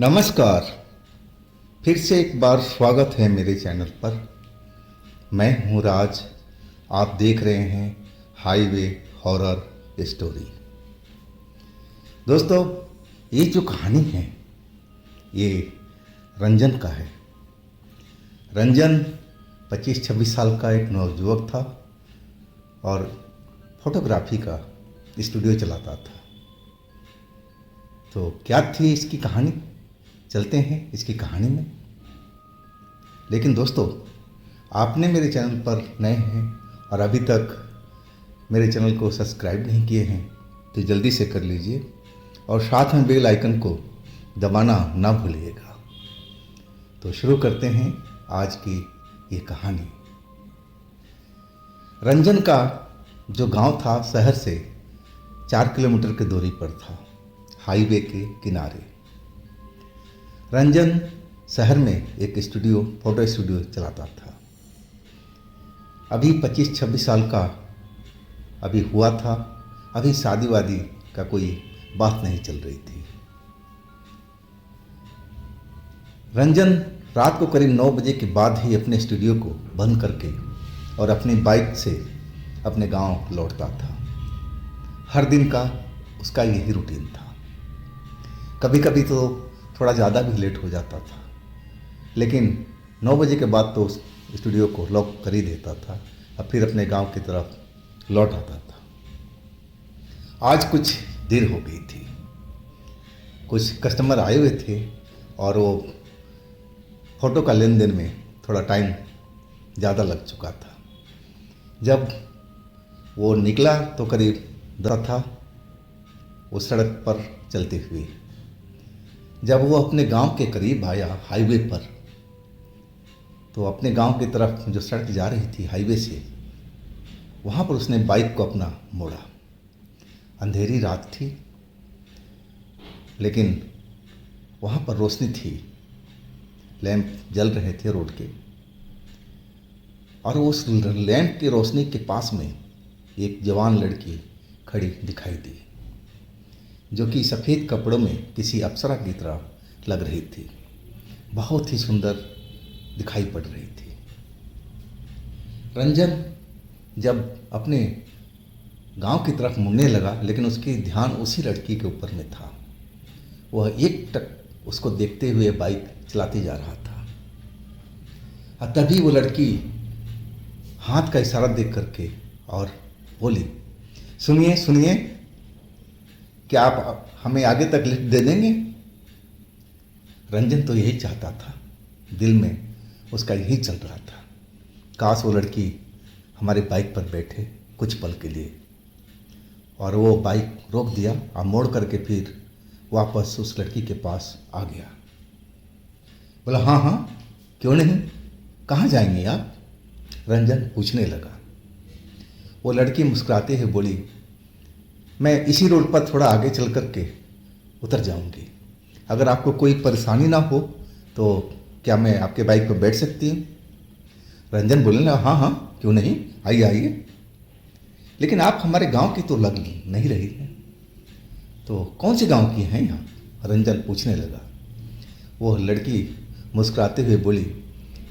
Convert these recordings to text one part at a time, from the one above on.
नमस्कार। फिर से एक बार स्वागत है मेरे चैनल पर। मैं हूं राज। आप देख रहे हैं हाईवे हॉरर स्टोरी। दोस्तों, ये जो कहानी है ये रंजन का है। रंजन 25-26 साल का एक नवयुवक था और फोटोग्राफी का स्टूडियो चलाता था। तो क्या थी इसकी कहानी, चलते हैं इसकी कहानी में। लेकिन दोस्तों, आपने मेरे चैनल पर नए हैं और अभी तक मेरे चैनल को सब्सक्राइब नहीं किए हैं तो जल्दी से कर लीजिए और साथ में बेल आइकन को दबाना ना भूलिएगा। तो शुरू करते हैं आज की ये कहानी। रंजन का जो गांव था शहर से 4 किलोमीटर की दूरी पर था, हाईवे के किनारे। रंजन शहर में एक स्टूडियो, फोटो स्टूडियो चलाता था। अभी 25-26 साल का अभी हुआ था। अभी शादी वादी का कोई बात नहीं चल रही थी। रंजन रात को करीब 9 बजे के बाद ही अपने स्टूडियो को बंद करके और अपनी बाइक से अपने गांव लौटता था। हर दिन का उसका यही रूटीन था। कभी कभी तो थोड़ा ज़्यादा भी लेट हो जाता था, लेकिन 9 बजे के बाद तो उस स्टूडियो को लॉक कर ही देता था और फिर अपने गांव की तरफ लौट आता था। आज कुछ देर हो गई थी। कुछ कस्टमर आए हुए थे और वो फोटो का लेन देन में थोड़ा टाइम ज़्यादा लग चुका था। जब वो निकला तो करीब 10 था उस सड़क पर चलते हुए। जब वो अपने गांव के करीब आया हाईवे पर, तो अपने गांव की तरफ जो सड़क जा रही थी हाईवे से, वहाँ पर उसने बाइक को अपना मोड़ा। अंधेरी रात थी, लेकिन वहाँ पर रोशनी थी, लैंप जल रहे थे रोड के। और उस लैंप की रोशनी के पास में एक जवान लड़की खड़ी दिखाई दी, जो कि सफ़ेद कपड़ों में किसी अप्सरा की तरह लग रही थी। बहुत ही सुंदर दिखाई पड़ रही थी। रंजन जब अपने गांव की तरफ मुड़ने लगा, लेकिन उसकी ध्यान उसी लड़की के ऊपर में था। वह एक टक उसको देखते हुए बाइक चलाती जा रहा था। और तभी वो लड़की हाथ का इशारा देख करके और बोली, सुनिए सुनिए, क्या आप हमें आगे तक लिफ्ट दे देंगे? रंजन तो यही चाहता था, दिल में उसका यही चल रहा था, काश वो लड़की हमारे बाइक पर बैठे कुछ पल के लिए। और वो बाइक रोक दिया और मोड़ करके फिर वापस उस लड़की के पास आ गया। बोला, हाँ हाँ क्यों नहीं, कहाँ जाएंगी आप? रंजन पूछने लगा। वो लड़की मुस्कुराते हुए बोली, मैं इसी रोड पर थोड़ा आगे चल करके उतर जाऊंगी। अगर आपको कोई परेशानी ना हो तो क्या मैं आपके बाइक पर बैठ सकती हूँ? रंजन बोले ना, हाँ हाँ क्यों नहीं, आइए आइए। लेकिन आप हमारे गांव की तो लग नहीं रही हैं। तो कौन से गांव की हैं आप? रंजन पूछने लगा। वो लड़की मुस्कुराते हुए बोली,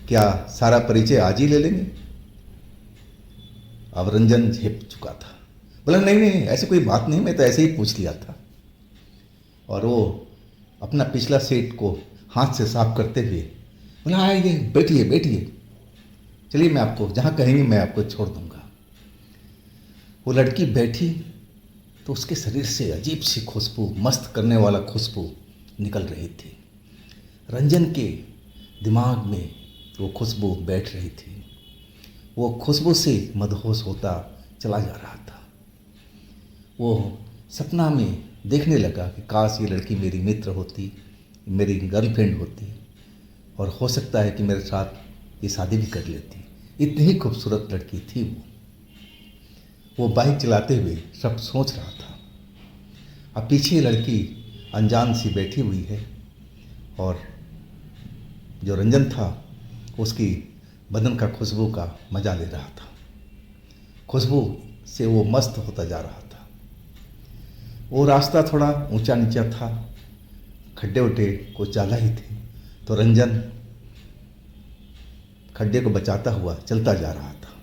क्या सारा परिचय आज ही ले लेंगे? अब रंजन झेप चुका था। बोला, नहीं नहीं ऐसी कोई बात नहीं, मैं तो ऐसे ही पूछ लिया था। और वो अपना पिछला सीट को हाथ से साफ करते हुए बोला, आइए बैठिए बैठिए, चलिए मैं आपको जहाँ कहेंगे मैं आपको छोड़ दूंगा। वो लड़की बैठी तो उसके शरीर से अजीब सी खुशबू, मस्त करने वाला खुशबू निकल रही थी। रंजन के दिमाग में वो खुशबू बैठ रही थी। वो खुशबू से मदहोश होता चला जा रहा था। वो सपना में देखने लगा कि काश ये लड़की मेरी मित्र होती, मेरी गर्लफ्रेंड होती, और हो सकता है कि मेरे साथ ये शादी भी कर लेती। इतनी ही खूबसूरत लड़की थी वो बाइक चलाते हुए सब सोच रहा था। अब पीछे लड़की अनजान सी बैठी हुई है और जो रंजन था उसकी बदन का खुशबू का मजा ले रहा था। खुशबू से वो मस्त होता जा रहा था। वो रास्ता थोड़ा ऊंचा नीचा था, खड्डे उड्डे को ज़्यादा ही थे, तो रंजन खड्डे को बचाता हुआ चलता जा रहा था।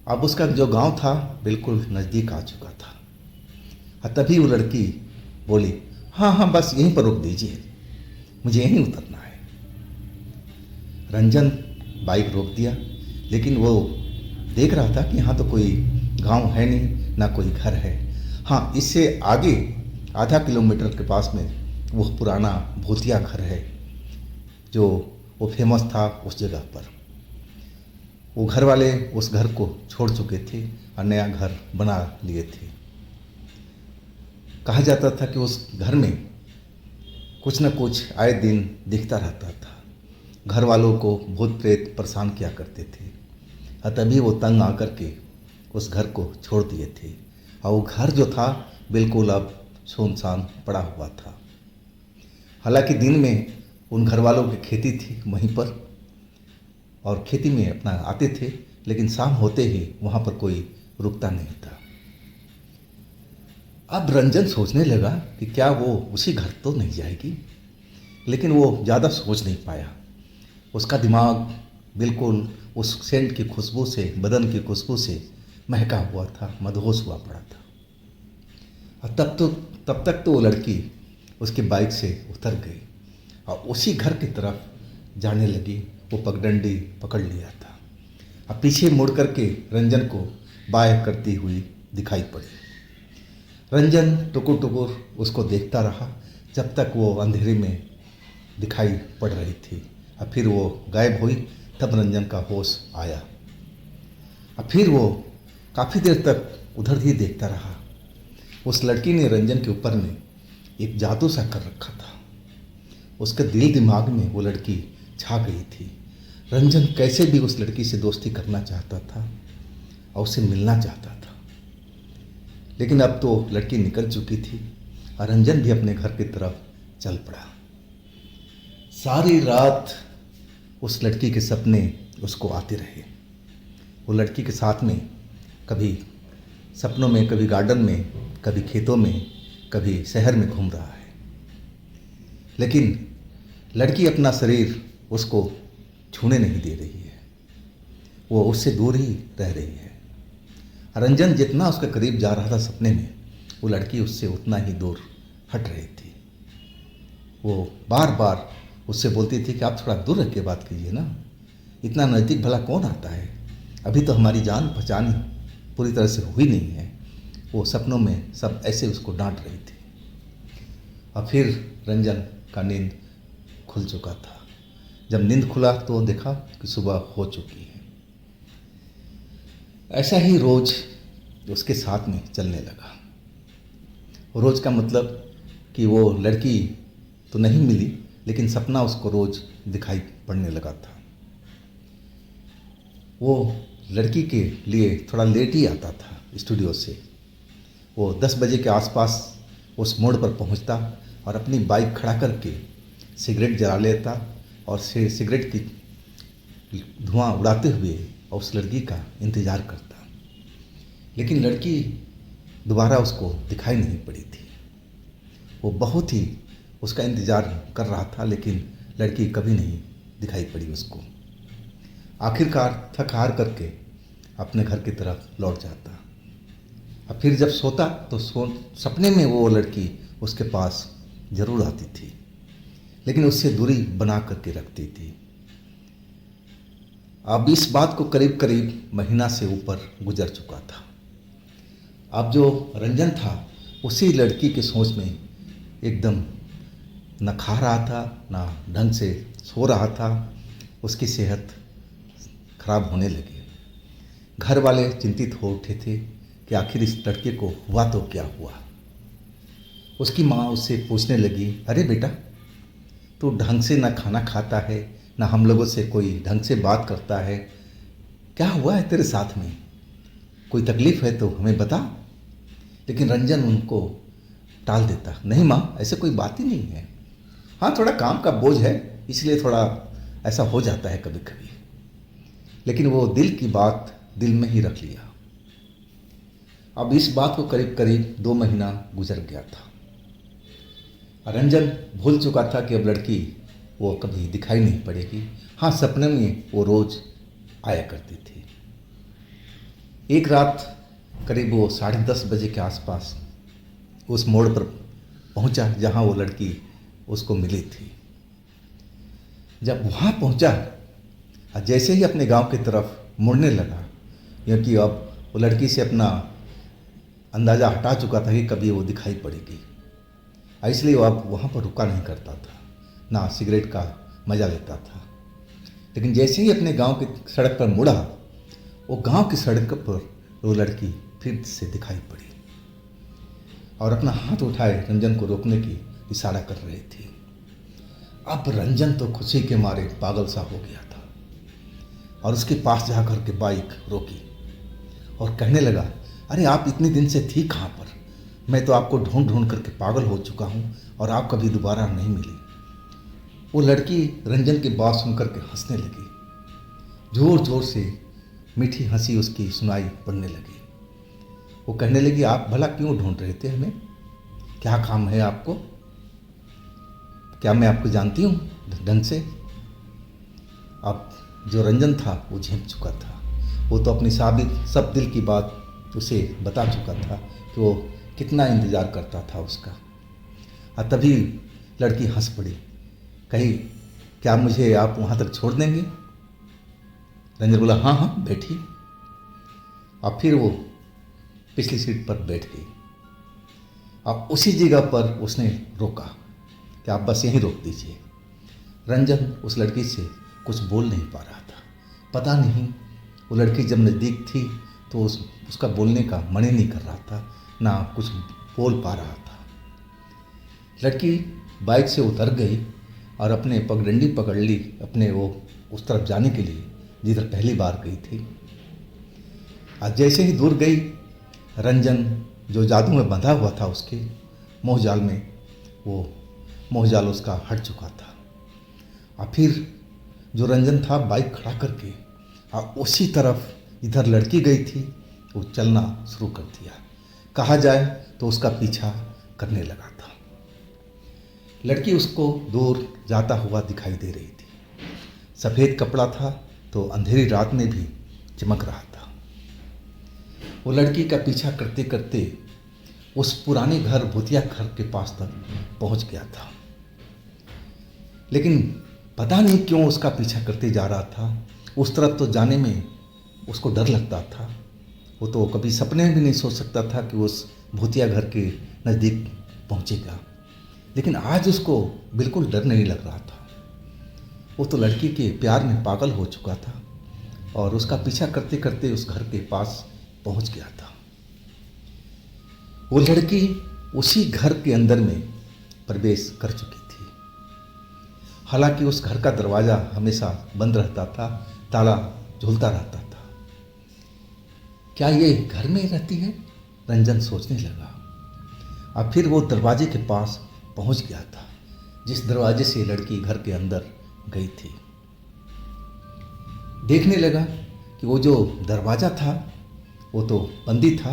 अब उसका जो गांव था बिल्कुल नज़दीक आ चुका था। तभी वो लड़की बोली, हाँ हाँ बस यहीं पर रोक दीजिए, मुझे यहीं उतरना है। रंजन बाइक रोक दिया, लेकिन वो देख रहा था कि यहाँ तो कोई गांव है नहीं, ना कोई घर है। हाँ, इससे आगे आधा किलोमीटर के पास में वो पुराना भूतिया घर है जो वो फेमस था उस जगह पर। वो घर वाले उस घर को छोड़ चुके थे और नया घर बना लिए थे। कहा जाता था कि उस घर में कुछ न कुछ आए दिन दिखता रहता था। घर वालों को भूत प्रेत परेशान किया करते थे, और तभी वो तंग आकर के उस घर को छोड़ दिए थे। और वो घर जो था बिल्कुल अब सुनसान पड़ा हुआ था। हालांकि दिन में उन घर वालों की खेती थी वहीं पर, और खेती में अपना आते थे, लेकिन शाम होते ही वहाँ पर कोई रुकता नहीं था। अब रंजन सोचने लगा कि क्या वो उसी घर तो नहीं जाएगी, लेकिन वो ज़्यादा सोच नहीं पाया। उसका दिमाग बिल्कुल उस सेंट की खुशबू से, बदन की खुशबू से महका हुआ था, मदहोश हुआ पड़ा था। और तब तक तो वो लड़की उसकी बाइक से उतर गई और उसी घर की तरफ जाने लगी। वो पगडंडी पकड़ लिया था और पीछे मुड़ करके रंजन को बाय करती हुई दिखाई पड़ी। रंजन टुकुर टुकुर उसको देखता रहा जब तक वो अंधेरे में दिखाई पड़ रही थी, और फिर वो गायब हुई। तब रंजन का होश आया और फिर वो काफ़ी देर तक उधर ही देखता रहा। उस लड़की ने रंजन के ऊपर में एक जादू सा कर रखा था। उसके दिल दिमाग में वो लड़की छा गई थी। रंजन कैसे भी उस लड़की से दोस्ती करना चाहता था और उससे मिलना चाहता था, लेकिन अब तो लड़की निकल चुकी थी और रंजन भी अपने घर की तरफ चल पड़ा। सारी रात उस लड़की के सपने उसको आते रहे। वो लड़की के साथ में कभी सपनों में, कभी गार्डन में, कभी खेतों में, कभी शहर में घूम रहा है, लेकिन लड़की अपना शरीर उसको छूने नहीं दे रही है। वो उससे दूर ही रह रही है। रंजन जितना उसके करीब जा रहा था सपने में, वो लड़की उससे उतना ही दूर हट रही थी। वो बार बार उससे बोलती थी कि आप थोड़ा दूर रह के बात कीजिए ना, इतना नज़दीक भला कौन आता है, अभी तो हमारी जान पहचान पूरी तरह से हुई नहीं है। वो सपनों में सब ऐसे उसको डांट रही थी। और फिर रंजन का नींद खुल चुका था। जब नींद खुला तो देखा कि सुबह हो चुकी है। ऐसा ही रोज उसके साथ में चलने लगा। रोज का मतलब कि वो लड़की तो नहीं मिली, लेकिन सपना उसको रोज दिखाई पड़ने लगा था। वो लड़की के लिए थोड़ा लेट ही आता था स्टूडियो से। वो 10 बजे के आसपास उस मोड़ पर पहुंचता और अपनी बाइक खड़ा करके सिगरेट जला लेता और सिगरेट की धुआं उड़ाते हुए उस लड़की का इंतज़ार करता। लेकिन लड़की दोबारा उसको दिखाई नहीं पड़ी थी। वो बहुत ही उसका इंतज़ार कर रहा था, लेकिन लड़की कभी नहीं दिखाई पड़ी उसको। आखिरकार थक हार करके अपने घर की तरफ लौट जाता। और फिर जब सोता तो सपने में वो लड़की उसके पास ज़रूर आती थी, लेकिन उससे दूरी बना करके रखती थी। अब इस बात को करीब करीब महीना से ऊपर गुजर चुका था। अब जो रंजन था उसी लड़की की सोच में एकदम न खा रहा था, ना ढंग से सो रहा था। उसकी सेहत खराब होने लगी। घर वाले चिंतित हो उठे थे कि आखिर इस लड़के को हुआ तो क्या हुआ। उसकी माँ उससे पूछने लगी, अरे बेटा, तू ढंग से ना खाना खाता है, ना हम लोगों से कोई ढंग से बात करता है, क्या हुआ है तेरे साथ में? कोई तकलीफ़ है तो हमें बता। लेकिन रंजन उनको टाल देता, नहीं माँ, ऐसे कोई बात ही नहीं है। हाँ, थोड़ा काम का बोझ है, इसलिए थोड़ा ऐसा हो जाता है कभी कभी। लेकिन वो दिल की बात दिल में ही रख लिया। अब इस बात को करीब करीब 2 महीना गुजर गया था। रंजन भूल चुका था कि अब लड़की वो कभी दिखाई नहीं पड़ेगी। हाँ, सपने में वो रोज आया करती थी। एक रात करीब वो 10:30 बजे के आसपास उस मोड़ पर पहुंचा जहां वो लड़की उसको मिली थी। जब वहां पहुंचा, जैसे ही अपने गांव की तरफ मुड़ने लगा, क्योंकि अब वो लड़की से अपना अंदाज़ा हटा चुका था कि कभी वो दिखाई पड़ेगी, इसलिए वो अब वहाँ पर रुका नहीं करता था, ना सिगरेट का मज़ा लेता था। लेकिन जैसे ही अपने गांव की सड़क पर मुड़ा, वो गांव की सड़क पर वो लड़की फिर से दिखाई पड़ी और अपना हाथ उठाए रंजन को रोकने की इशारा कर रही थी। अब रंजन तो खुशी के मारे पागल सा हो गया था और उसके पास जाकर के बाइक रोकी और कहने लगा, अरे आप इतने दिन से थी कहाँ पर? मैं तो आपको ढूंढ ढूंढ करके पागल हो चुका हूँ और आप कभी दोबारा नहीं मिली। वो लड़की रंजन की बात सुनकर के हंसने लगी। जोर जोर से मीठी हंसी उसकी सुनाई पड़ने लगी। वो कहने लगी, आप भला क्यों ढूंढ रहे थे हमें? क्या काम है आपको? क्या मैं आपको जानती हूँ ढंग से? अब जो रंजन था वो झेप चुका था। वो तो अपनी सब दिल की बात उसे बता चुका था कि वो कितना इंतज़ार करता था उसका। और तभी लड़की हंस पड़ी, कही, क्या मुझे आप वहाँ तक छोड़ देंगे? रंजन बोला, हाँ हाँ बैठी। अब फिर वो पिछली सीट पर बैठ गई। अब उसी जगह पर उसने रोका कि आप बस यहीं रोक दीजिए। रंजन उस लड़की से कुछ बोल नहीं पा रहा था। पता नहीं वो लड़की जब नज़दीक थी तो उसका बोलने का मन ही नहीं कर रहा था, ना कुछ बोल पा रहा था। लड़की बाइक से उतर गई और अपने पगडंडी पकड़ ली अपने वो उस तरफ जाने के लिए जिधर पहली बार गई थी। आज जैसे ही दूर गई, रंजन जो जादू में बंधा हुआ था उसके मोहजाल में, वो मोहजाल उसका हट चुका था। और फिर जो रंजन था बाइक खड़ा करके और उसी तरफ इधर लड़की गई थी वो चलना शुरू कर दिया। कहा जाए तो उसका पीछा करने लगा था। लड़की उसको दूर जाता हुआ दिखाई दे रही थी। सफ़ेद कपड़ा था तो अंधेरी रात में भी चमक रहा था। वो लड़की का पीछा करते करते उस पुराने घर भूतिया घर के पास तक पहुंच गया था। लेकिन पता नहीं क्यों उसका पीछा करते जा रहा था। उस तरफ तो जाने में उसको डर लगता था। वो तो कभी सपने में भी नहीं सोच सकता था कि उस भूतिया घर के नज़दीक पहुंचेगा। लेकिन आज उसको बिल्कुल डर नहीं लग रहा था। वो तो लड़की के प्यार में पागल हो चुका था और उसका पीछा करते करते उस घर के पास पहुंच गया था। वो लड़की उसी घर के अंदर में प्रवेश कर चुकी थी। हालांकि उस घर का दरवाज़ा हमेशा बंद रहता था, ताला झूलता रहता था। क्या ये घर में रहती है? रंजन सोचने लगा। अब फिर वो दरवाजे के पास पहुंच गया था जिस दरवाजे से लड़की घर के अंदर गई थी। देखने लगा कि वो जो दरवाज़ा था वो तो बंदी था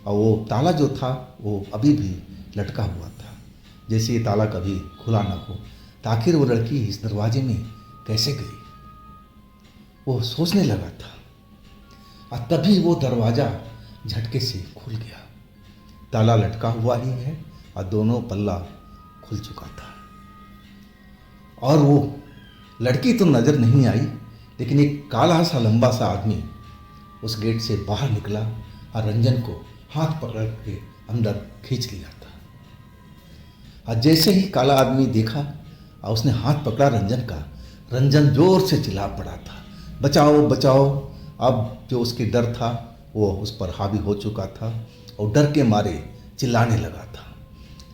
और वो ताला जो था वो अभी भी लटका हुआ था, जैसे ये ताला कभी खुला ना हो। तो आखिर वो लड़की इस दरवाजे में कैसे गई, वो सोचने लगा था। और तभी वो दरवाज़ा झटके से खुल गया। ताला लटका हुआ ही है और दोनों पल्ला खुल चुका था। और वो लड़की तो नज़र नहीं आई, लेकिन एक काला सा लंबा सा आदमी उस गेट से बाहर निकला और रंजन को हाथ पकड़ के अंदर खींच लिया था। और जैसे ही काला आदमी देखा और उसने हाथ पकड़ा रंजन का, रंजन जोर से चिल्ला पड़ा था, बचाओ बचाओ। अब जो उसके डर था वो उस पर हावी हो चुका था और डर के मारे चिल्लाने लगा था।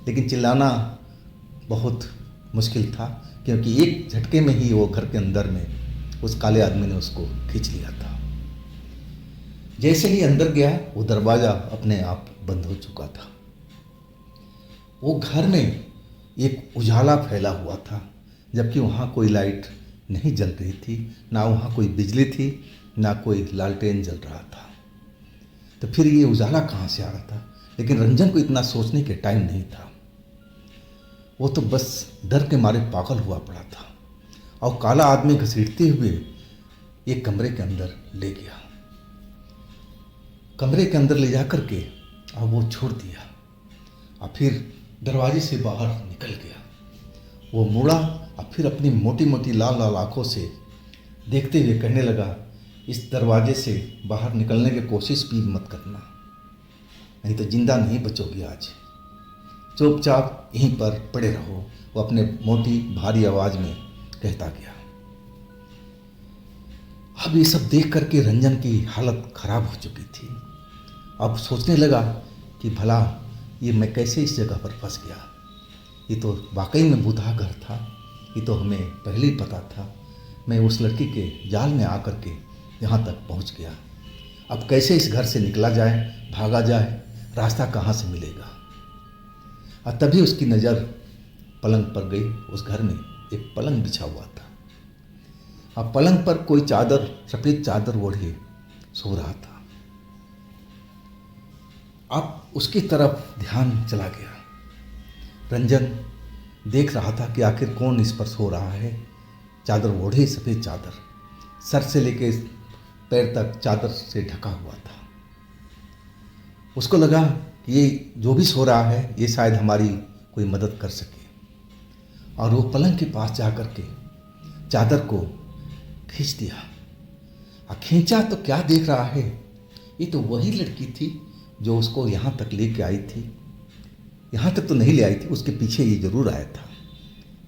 लेकिन चिल्लाना बहुत मुश्किल था क्योंकि एक झटके में ही वो घर के अंदर में उस काले आदमी ने उसको खींच लिया था। जैसे ही अंदर गया वो दरवाज़ा अपने आप बंद हो चुका था। वो घर में एक उजाला फैला हुआ था, जबकि वहाँ कोई लाइट नहीं जल रही थी, ना वहाँ कोई बिजली थी, ना कोई लालटेन जल रहा था। तो फिर ये उजाला कहाँ से आ रहा था? लेकिन रंजन को इतना सोचने के टाइम नहीं था। वो तो बस डर के मारे पागल हुआ पड़ा था और काला आदमी घसीटते हुए एक कमरे के अंदर ले गया। कमरे के अंदर ले जा कर के और वो छोड़ दिया और फिर दरवाजे से बाहर निकल गया। वो मुड़ा और फिर अपनी मोटी मोटी लाल लाल आंखों से देखते हुए कहने लगा, इस दरवाजे से बाहर निकलने की कोशिश भी मत करना, नहीं तो जिंदा नहीं बचोगी आज। चुपचाप यहीं पर पड़े रहो। वो अपने मोटी भारी आवाज में कहता गया। अब ये सब देख करके रंजन की हालत खराब हो चुकी थी। अब सोचने लगा कि भला ये मैं कैसे इस जगह पर फंस गया। ये तो वाकई में भूतहा घर था, ये तो हमें पहले ही पता था। मैं उस लड़की के जाल में आकर के यहाँ तक पहुँच गया। अब कैसे इस घर से निकला जाए, भागा जाए, रास्ता कहाँ से मिलेगा। और तभी उसकी नज़र पलंग पर गई। उस घर में एक पलंग बिछा हुआ था। अब पलंग पर कोई चादर, सफ़ेद चादर ओढ़े सो रहा था। अब उसकी तरफ ध्यान चला गया। रंजन देख रहा था कि आखिर कौन इस पर सो रहा है। चादर ओढ़े, सफ़ेद चादर, सर से लेके पैर तक चादर से ढका हुआ था। उसको लगा कि ये जो भी सो रहा है ये शायद हमारी कोई मदद कर सके। और वो पलंग के पास जा कर के चादर को खींच दिया। और खींचा तो क्या देख रहा है, ये तो वही लड़की थी जो उसको यहाँ तक लेके आई थी। यहाँ तक तो नहीं ले आई थी, उसके पीछे ये ज़रूर आया था।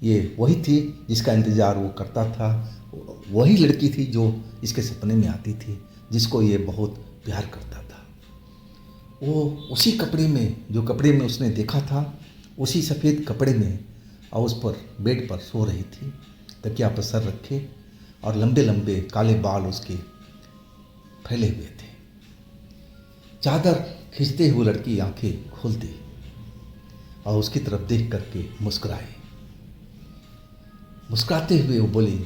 ये वही थी जिसका इंतज़ार वो करता था। वही लड़की थी जो इसके सपने में आती थी, जिसको ये बहुत प्यार करता था। वो उसी कपड़े में, जो कपड़े में उसने देखा था, उसी सफ़ेद कपड़े में और उस पर बेड पर सो रही थी, तकिया पर सर रखे और लंबे लंबे काले बाल उसके फैले हुए थे। चादर खींचते हुए लड़की आंखें खोलती और उसकी तरफ देख करके मुस्कुराई। मुस्कुराते हुए वो बोली,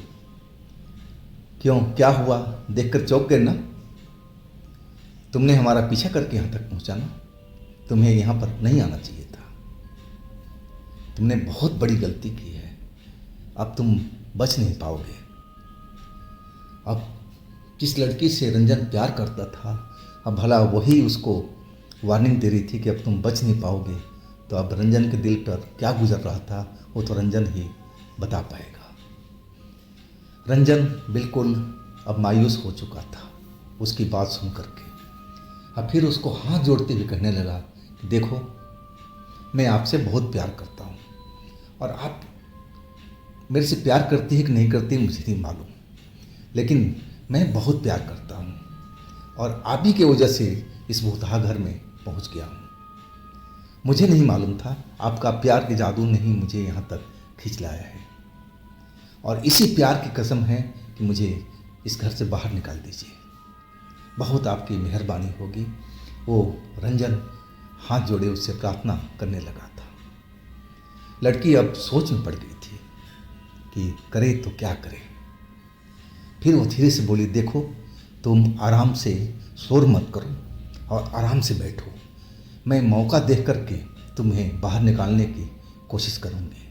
क्यों, क्या हुआ, देखकर चौंक गए ना? तुमने हमारा पीछा करके यहाँ तक पहुँचा ना? तुम्हें यहाँ पर नहीं आना चाहिए था। तुमने बहुत बड़ी गलती की है। अब तुम बच नहीं पाओगे। अब जिस लड़की से रंजन प्यार करता था, अब भला वही उसको वार्निंग दे रही थी कि अब तुम बच नहीं पाओगे। तो अब रंजन के दिल पर क्या गुजर रहा था वो तो रंजन ही बता पाएगा। रंजन बिल्कुल अब मायूस हो चुका था उसकी बात सुन करके। अब फिर उसको हाथ जोड़ते हुए कहने लगा कि देखो, मैं आपसे बहुत प्यार करता हूँ और आप मेरे से प्यार करती है कि नहीं करती मुझे नहीं मालूम, लेकिन मैं बहुत प्यार करता हूँ और आप ही की वजह से इस भूतहा घर में पहुँच गया हूँ। मुझे नहीं मालूम था आपका प्यार के जादू ने ही मुझे यहाँ तक खींच लाया है और इसी प्यार की कसम है कि मुझे इस घर से बाहर निकाल दीजिए। बहुत आपकी मेहरबानी होगी। वो रंजन हाथ जोड़े उससे प्रार्थना करने लगा था। लड़की अब सोच में पड़ गई थी कि करे तो क्या करे। फिर वो धीरे से बोली, देखो, तुम आराम से शोर मत करो और आराम से बैठो। मैं मौका देख करके तुम्हें बाहर निकालने की कोशिश करूँगी,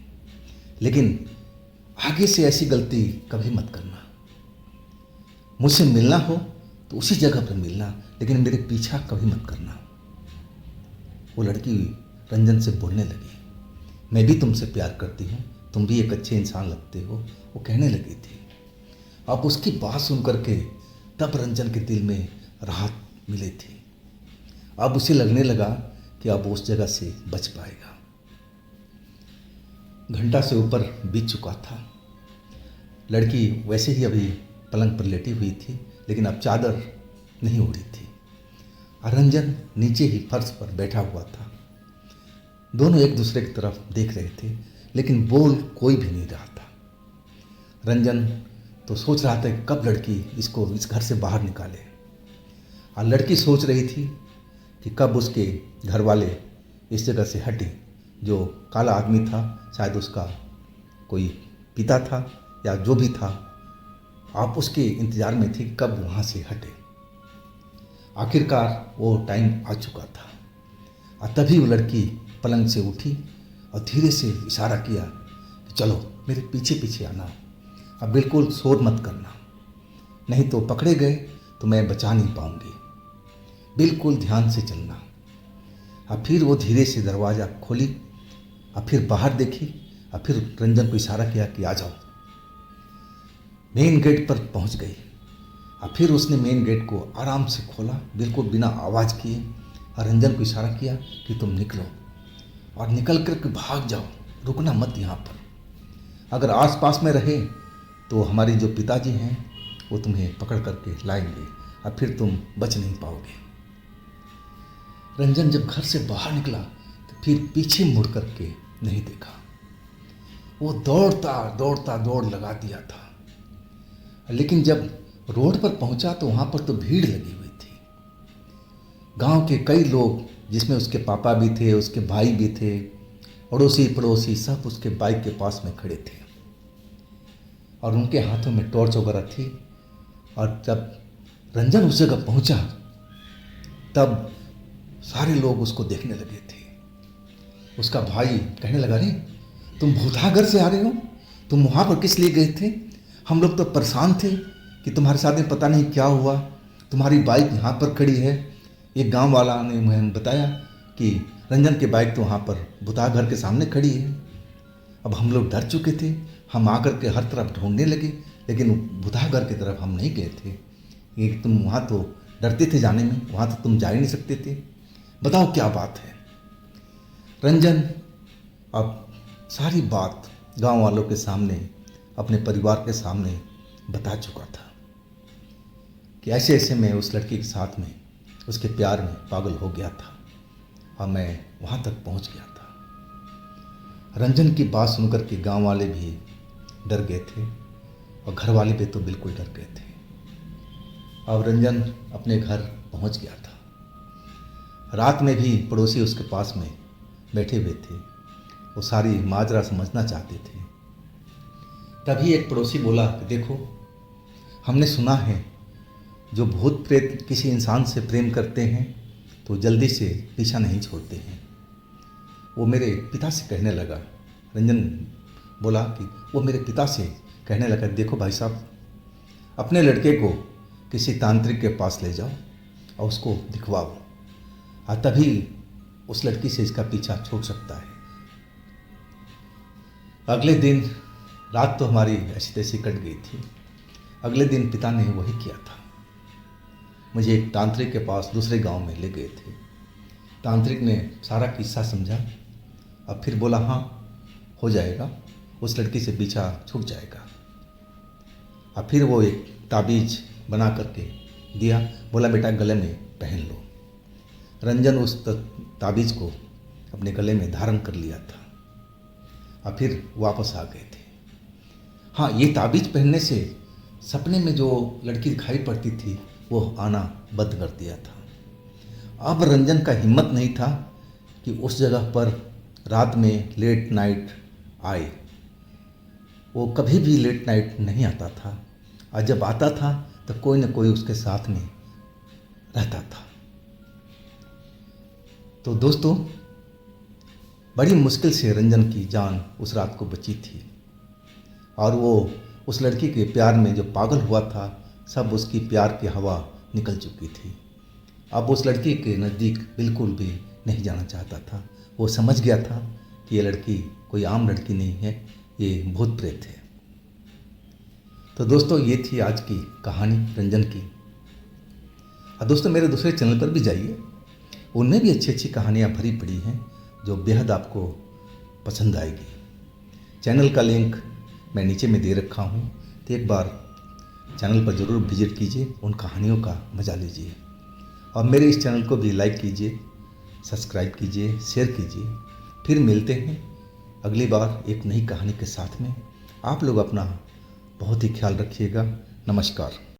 लेकिन आगे से ऐसी गलती कभी मत करना। मुझसे मिलना हो तो उसी जगह पर मिलना, लेकिन मेरे पीछा कभी मत करना। वो लड़की रंजन से बोलने लगी, मैं भी तुमसे प्यार करती हूँ, तुम भी एक अच्छे इंसान लगते हो, वो कहने लगी थी। अब उसकी बात सुन करके तब रंजन के दिल में राहत मिली थी। अब उसे लगने लगा कि अब उस जगह से बच पाएगा। घंटा से ऊपर बीत चुका था। लड़की वैसे ही अभी पलंग पर लेटी हुई थी, लेकिन अब चादर नहीं ओढ़ी थी और रंजन नीचे ही फर्श पर बैठा हुआ था। दोनों एक दूसरे की तरफ देख रहे थे, लेकिन बोल कोई भी नहीं रहा था। रंजन तो सोच रहा था कि कब लड़की इसको इस घर से बाहर निकाले, और लड़की सोच रही थी कि कब उसके घर वाले इस जगह से हटे। जो काला आदमी था शायद उसका कोई पिता था या जो भी था, आप उसके इंतज़ार में थी कब वहाँ से हटे। आखिरकार वो टाइम आ चुका था और तभी वो लड़की पलंग से उठी और धीरे से इशारा किया कि चलो मेरे पीछे पीछे आना, अब बिल्कुल शोर मत करना, नहीं तो पकड़े गए तो मैं बचा नहीं पाऊंगी, बिल्कुल ध्यान से चलना। अब फिर वो धीरे से दरवाज़ा खोली, अब फिर बाहर देखी, अब फिर रंजन को इशारा किया कि आ जाओ। मेन गेट पर पहुंच गई। अब फिर उसने मेन गेट को आराम से खोला, बिल्कुल बिना आवाज़ किए, और रंजन को इशारा किया कि तुम निकलो और निकल कर के भाग जाओ, रुकना मत यहाँ पर। अगर आसपास में रहे तो हमारे जो पिताजी हैं वो तुम्हें पकड़ करके लाएंगे, अब फिर तुम बच नहीं पाओगे। रंजन जब घर से बाहर निकला तो फिर पीछे मुड़ करके नहीं देखा। वो दौड़ता दौड़ता दौड़ लगा दिया था, लेकिन जब रोड पर पहुंचा तो वहाँ पर तो भीड़ लगी हुई थी। गांव के कई लोग, जिसमें उसके पापा भी थे, उसके भाई भी थे, अड़ोसी पड़ोसी सब उसके बाइक के पास में खड़े थे और उनके हाथों में टॉर्च वगैरह थी। और जब रंजन उस जगह पहुंचा तब सारे लोग उसको देखने लगे थे। उसका भाई कहने लगा, रे तुम भूतनागर से आ रहे हो, तुम वहाँ पर किस लिए गए थे? हम लोग तो परेशान थे कि तुम्हारे साथ में पता नहीं क्या हुआ, तुम्हारी बाइक यहाँ पर खड़ी है। एक गांव वाला ने मुझे बताया कि रंजन की बाइक तो वहाँ पर भूतनागर के सामने खड़ी है। अब हम लोग डर चुके थे, हम आकर के हर तरफ ढूंढने लगे, लेकिन भूतनागर की तरफ हम नहीं गए थे। ये तुम वहाँ तो डरते थे जाने में, वहाँ तो तुम जा ही नहीं सकते थे, बताओ क्या बात है? रंजन अब सारी बात गांव वालों के सामने, अपने परिवार के सामने बता चुका था कि ऐसे ऐसे मैं उस लड़की के साथ में, उसके प्यार में पागल हो गया था और मैं वहाँ तक पहुँच गया था। रंजन की बात सुनकर के गांव वाले भी डर गए थे और घर वाले भी तो बिल्कुल डर गए थे। अब रंजन अपने घर पहुँच गया था। रात में भी पड़ोसी उसके पास में बैठे हुए थे, वो सारी माजरा समझना चाहते थे। तभी एक पड़ोसी बोला कि देखो, हमने सुना है जो भूत प्रेत किसी इंसान से प्रेम करते हैं तो जल्दी से पीछा नहीं छोड़ते हैं। वो मेरे पिता से कहने लगा। रंजन बोला कि वो मेरे पिता से कहने लगा, देखो भाई साहब, अपने लड़के को किसी तांत्रिक के पास ले जाओ और उसको दिखवाओ, और तभी उस लड़की से इसका पीछा छूट सकता है। अगले दिन रात तो हमारी ऐसी तैसी कट गई थी। अगले दिन पिता ने वही किया था, मुझे एक तांत्रिक के पास दूसरे गांव में ले गए थे। तांत्रिक ने सारा किस्सा समझा, अब फिर बोला हाँ हो जाएगा, उस लड़की से पीछा छूट जाएगा। अब फिर वो एक ताबीज बना करके दिया, बोला बेटा गले में पहन लो। रंजन उस ताबीज को अपने गले में धारण कर लिया था और फिर वापस आ गए थे। हाँ, ये ताबीज पहनने से सपने में जो लड़की दिखाई पड़ती थी वो आना बंद कर दिया था। अब रंजन का हिम्मत नहीं था कि उस जगह पर रात में लेट नाइट आए। वो कभी भी लेट नाइट नहीं आता था, और जब आता था तो कोई न कोई उसके साथ में रहता था। तो दोस्तों, बड़ी मुश्किल से रंजन की जान उस रात को बची थी, और वो उस लड़की के प्यार में जो पागल हुआ था, सब उसकी प्यार की हवा निकल चुकी थी। अब उस लड़की के नज़दीक बिल्कुल भी नहीं जाना चाहता था। वो समझ गया था कि ये लड़की कोई आम लड़की नहीं है, ये भूत प्रेत है। तो दोस्तों, ये थी आज की कहानी रंजन की। और दोस्तों, मेरे दूसरे चैनल पर भी जाइए, उनमें भी अच्छी अच्छी कहानियाँ भरी पड़ी हैं जो बेहद आपको पसंद आएगी। चैनल का लिंक मैं नीचे में दे रखा हूँ, तो एक बार चैनल पर ज़रूर विजिट कीजिए, उन कहानियों का मज़ा लीजिए, और मेरे इस चैनल को भी लाइक कीजिए, सब्सक्राइब कीजिए, शेयर कीजिए। फिर मिलते हैं अगली बार एक नई कहानी के साथ में। आप लोग अपना बहुत ही ख्याल रखिएगा। नमस्कार।